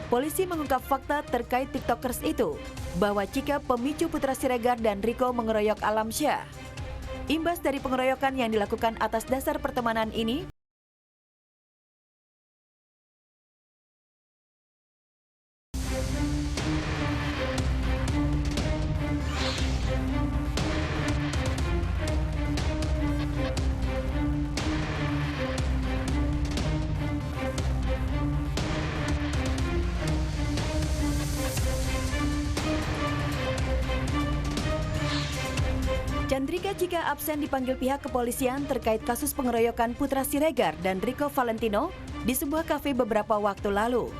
Polisi mengungkap fakta terkait TikTokers itu, bahwa Cika pemicu Putra Siregar dan Riko mengeroyok Alamsyah. Imbas dari pengeroyokan yang dilakukan atas dasar pertemanan ini, Chandrika Cika absen dipanggil pihak kepolisian terkait kasus pengeroyokan Putra Siregar dan Riko Valentino di sebuah kafe beberapa waktu lalu.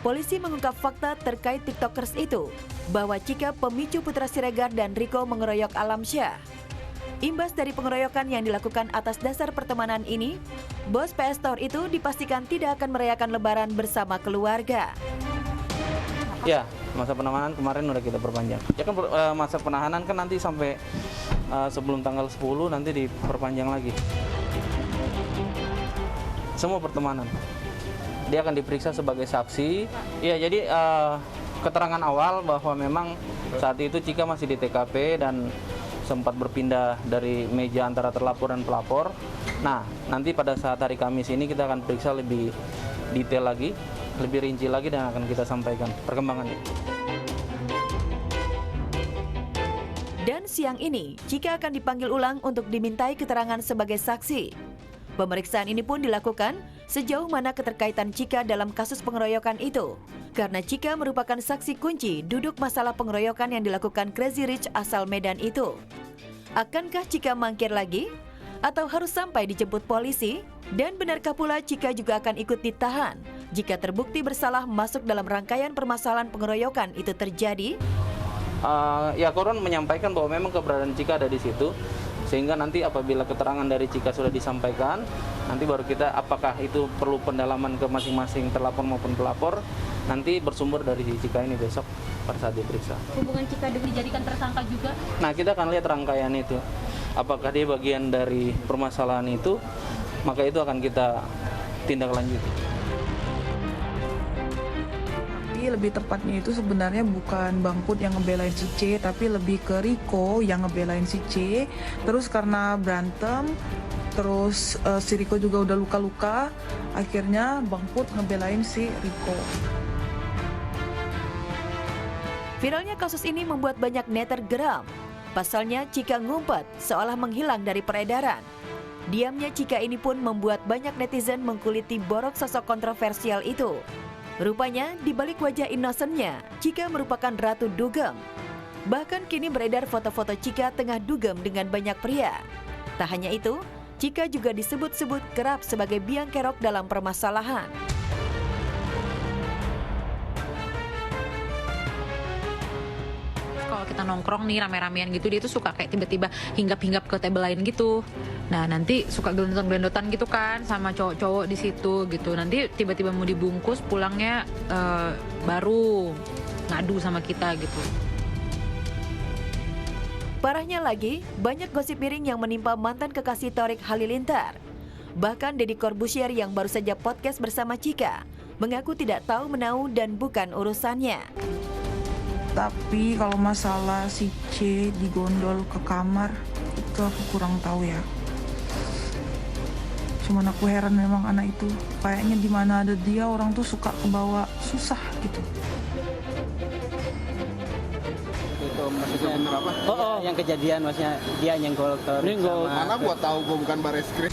Polisi mengungkap fakta terkait TikTokers itu, bahwa Cika pemicu Putra Siregar dan Riko mengeroyok Alamsyah. Imbas dari pengeroyokan yang dilakukan atas dasar pertemanan ini, bos PS Store itu dipastikan tidak akan merayakan Lebaran bersama keluarga. Ya, masa penahanan kemarin udah kita perpanjang. Ya kan masa penahanan kan nanti sampai sebelum tanggal 10 nanti diperpanjang lagi. Semua pertemanan. Dia akan diperiksa sebagai saksi. Ya, jadi keterangan awal bahwa memang saat itu Cika masih di TKP dan sempat berpindah dari meja antara terlapor dan pelapor. Nah, nanti pada saat hari Kamis ini kita akan periksa lebih detail lagi, lebih rinci lagi, dan akan kita sampaikan perkembangannya. Dan siang ini, Cika akan dipanggil ulang untuk dimintai keterangan sebagai saksi. Pemeriksaan ini pun dilakukan sejauh mana keterkaitan Cika dalam kasus pengeroyokan itu. Karena Cika merupakan saksi kunci duduk masalah pengeroyokan yang dilakukan Crazy Rich asal Medan itu. Akankah Cika mangkir lagi? Atau harus sampai dijemput polisi? Dan benarkah pula Cika juga akan ikut ditahan jika terbukti bersalah masuk dalam rangkaian permasalahan pengeroyokan itu terjadi? Ya, korban menyampaikan bahwa memang keberadaan Cika ada di situ, sehingga nanti apabila keterangan dari Cika sudah disampaikan, nanti baru kita apakah itu perlu pendalaman ke masing-masing terlapor maupun pelapor, nanti bersumber dari Cika ini besok pada saat diperiksa. Hubungan Cika dijadikan tersangka juga? Nah, kita akan lihat rangkaian itu. Apakah dia bagian dari permasalahan itu, maka itu akan kita tindak lanjuti. Lebih tepatnya itu sebenarnya bukan Bang Put yang ngebelain si C, tapi lebih ke Riko yang ngebelain si C. Terus karena berantem, terus si Riko juga udah luka-luka, akhirnya Bang Put ngebelain si Riko. Viralnya kasus ini membuat banyak netter geram. Pasalnya Cika ngumpet seolah menghilang dari peredaran. Diamnya Cika ini pun membuat banyak netizen mengkuliti borok sosok kontroversial itu. Rupanya, di balik wajah innocent-nya, Cika merupakan ratu dugem. Bahkan kini beredar foto-foto Cika tengah dugem dengan banyak pria. Tak hanya itu, Cika juga disebut-sebut kerap sebagai biang kerok dalam permasalahan. Kalau kita nongkrong nih rame-ramean gitu, dia tuh suka kayak tiba-tiba hinggap-hinggap ke table lain gitu. Nah, nanti suka gelendotan-gelendotan gitu kan sama cowok-cowok di situ gitu. Nanti tiba-tiba mau dibungkus, pulangnya baru ngadu sama kita gitu. Parahnya lagi, banyak gosip miring yang menimpa mantan kekasih Thorik Halilintar. Bahkan Deddy Corbuzier yang baru saja podcast bersama Cika mengaku tidak tahu menau dan bukan urusannya. Tapi kalau masalah si C digondol ke kamar, itu aku kurang tahu ya. Cuman aku heran memang anak itu, kayaknya di mana ada dia orang tuh suka kebawa susah gitu. Itu maksudnya bener apa? Yang kejadian maksudnya dia nyenggol ke Nyenggol. Mana gua tahu gua bukan bareskrim.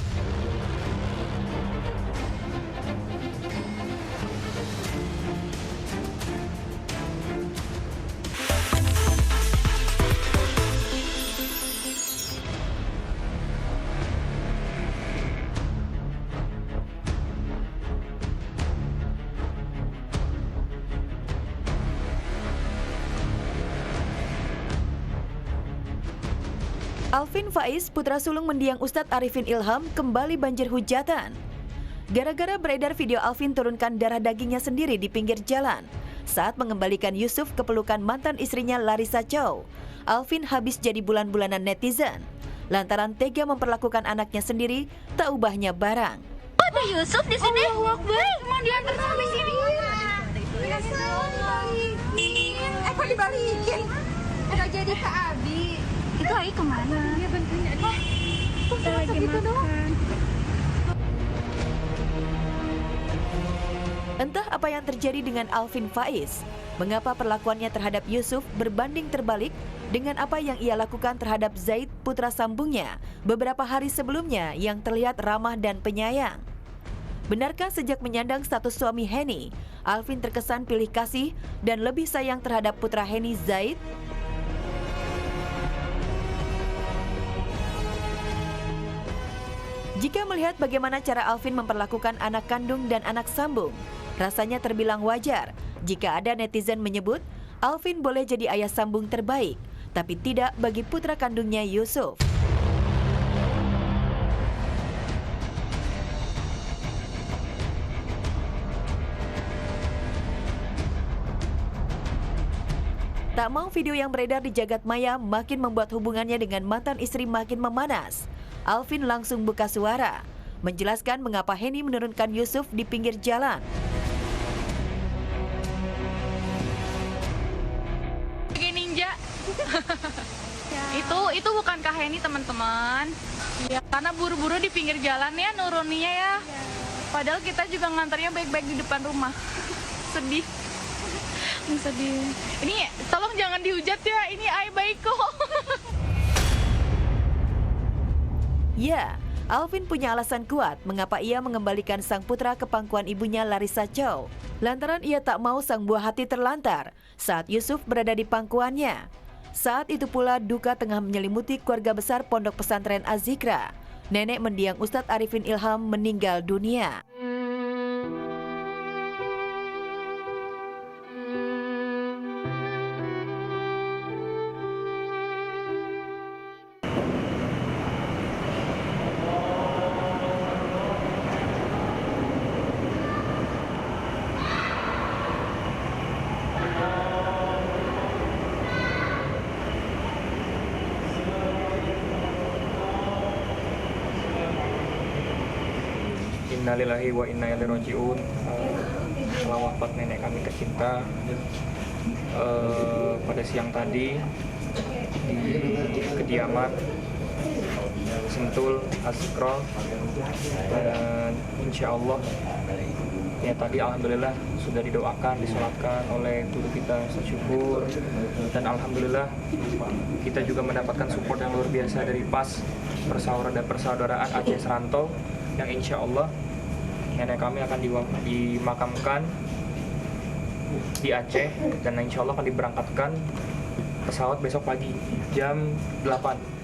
Alvin Faiz, putra sulung mendiang Ustadz Arifin Ilham, kembali banjir hujatan. Gara-gara beredar video Alvin turunkan darah dagingnya sendiri di pinggir jalan saat mengembalikan Yusuf ke pelukan mantan istrinya Larissa Chow, Alvin habis jadi bulan-bulanan netizen lantaran tega memperlakukan anaknya sendiri tak ubahnya barang. Ada Yusuf di sini. Allahu Akbar. Mau diantar sampai sini. dibalikin. Kok dibalikin? Udah jadi ke Abi. Itu Ai kemana? Dia bantuin Adi. Kok cuma segitu doang? Entah apa yang terjadi dengan Alvin Faiz. Mengapa perlakuannya terhadap Yusuf berbanding terbalik dengan apa yang ia lakukan terhadap Zaid, putra sambungnya, beberapa hari sebelumnya yang terlihat ramah dan penyayang. Benarkah sejak menyandang status suami Henny, Alvin terkesan pilih kasih dan lebih sayang terhadap putra Henny, Zaid? Jika melihat bagaimana cara Alvin memperlakukan anak kandung dan anak sambung, rasanya terbilang wajar jika ada netizen menyebut Alvin boleh jadi ayah sambung terbaik, tapi tidak bagi putra kandungnya Yusuf. Tak mau video yang beredar di jagat maya makin membuat hubungannya dengan mantan istri makin memanas, Alvin langsung buka suara, menjelaskan mengapa Henny menurunkan Yusuf di pinggir jalan. Kayak ninja. Itu bukan Kak Henny, teman-teman. Ya, karena buru-buru di pinggir jalan ya nuruninya ya. Padahal kita juga ngantarnya baik-baik di depan rumah. Sedih. Sedih. Ini tolong jangan dihujat ya. Ini Ai baik kok. Ya, Alvin punya alasan kuat mengapa ia mengembalikan sang putra ke pangkuan ibunya Larissa Chow. Lantaran ia tak mau sang buah hati terlantar saat Yusuf berada di pangkuannya. Saat itu pula duka tengah menyelimuti keluarga besar Pondok Pesantren Az-Zikra. Nenek mendiang Ustadz Arifin Ilham meninggal dunia. Innalillahi wa inna ilaihi raji'un. Telah wafat nenek kami tercinta pada siang tadi di kediaman Sentul Az-Zikra, dan insya Allah ya tadi alhamdulillah sudah didoakan, disolatkan oleh guru kita, syukur, dan alhamdulillah kita juga mendapatkan support yang luar biasa dari PAS Persaudaraan Aceh Seranto, yang insya Allah nenek kami akan dimakamkan di Aceh, dan insya Allah akan diberangkatkan pesawat besok pagi jam 8.